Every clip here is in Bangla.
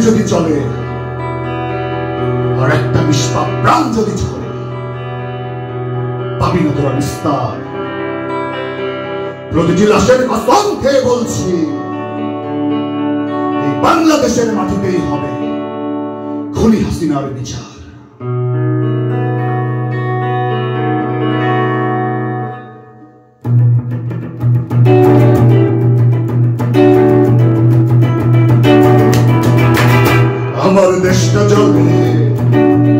যদি চলে আর একটা নিষ্পাপ প্রাণ যদি চলে, পাবি না তোরা নিস্তার। প্রতিটি লাশের কসম খেয়ে বলছি, এই বাংলাদেশের মাটিতেই হবে খুনি হাসিনার বিচার। আমার দেশটা জ্বলে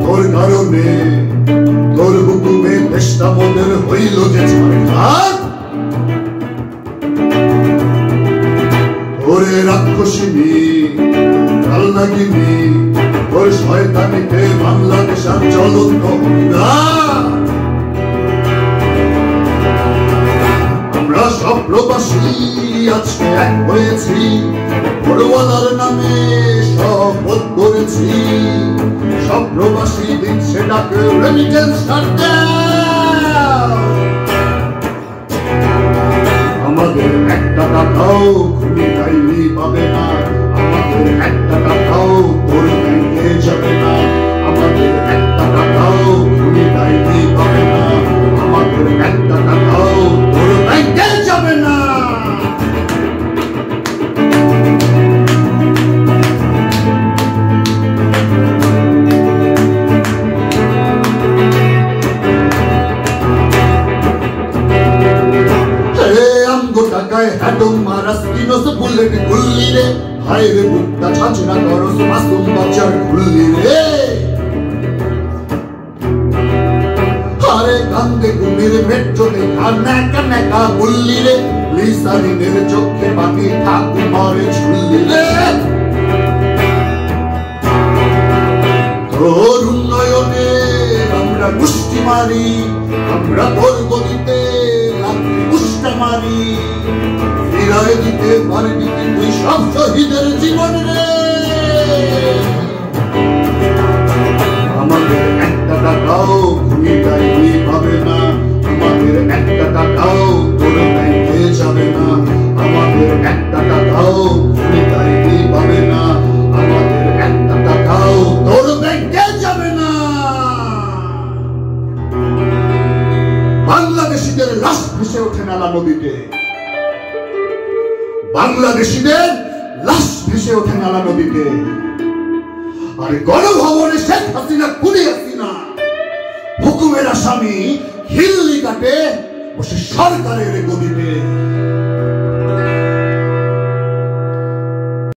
তোর কারণে, তোর হুকুমে দেশটা মোদের হইল যে ছাড়খার। ওরে রাক্ষসিনী কালনাগিনী, ওর শয়তানিতে বাংলাদেশ আর জ্বলন্ত না। আমরা সব প্রবাসী আজকে এক হয়েছি, বড়ওয়ালার নামে শপথ করেছি। সব প্রবাসী দিচ্ছে ডাকে রেমিটেন্স কাটতে। আমাদের একটা টাকাও খুনি ডাইনি পাবে না, আমাদের একটা টাকাও তোর ব্যাংকে যাবে না। আমাদের একটা টাকাও খুনি ডাইনি পাবে না, আমাদের একটা টাকাও তোর ব্যাংকে যাবে না। টাকায় হ্যাডম মারাস কিনস বুলেট গুল্লি রে, হায় রে বুকটা ছাঁচড়া করস মাসুম বাচ্চার গুল্লি রে। হারে কান্দে কুমির মেট্রোতে কান্নাকা নাকা গুল্লি রে, লিসারিনের চোখে পানি ঠাকুমারে ঝুল্লি রে। তোর উন্নয়নে আমরা মুষ্টি মারি, আমরা তোর গতিতে মুষ্টা মারি। ফিরায় দিতে পারবি কি তুই সব শহীদের জীবন রে? আমাদের একটা টাকাও খুনি ডাইনি পাবে না, আমাদের একটা টাকাও তোর ব্যাংকে যাবে না। আমাদের একটা টাকাও খুনি ডাইনি পাবে না, আমাদের একটা টাকাও তোর ব্যাংকে যাবে না। বাংলাদেশিদের লাশ ভেসে ওঠে নালা নদীতে, বাংলাদেশিদের লাশ ভেসে ওঠে নালা নদীতে। আর গণভবনে শেখ হাসিনা খুনি হাসিনা হুকুমের আসামি হিল্লি কাটে বসে সরকারের গদিতে।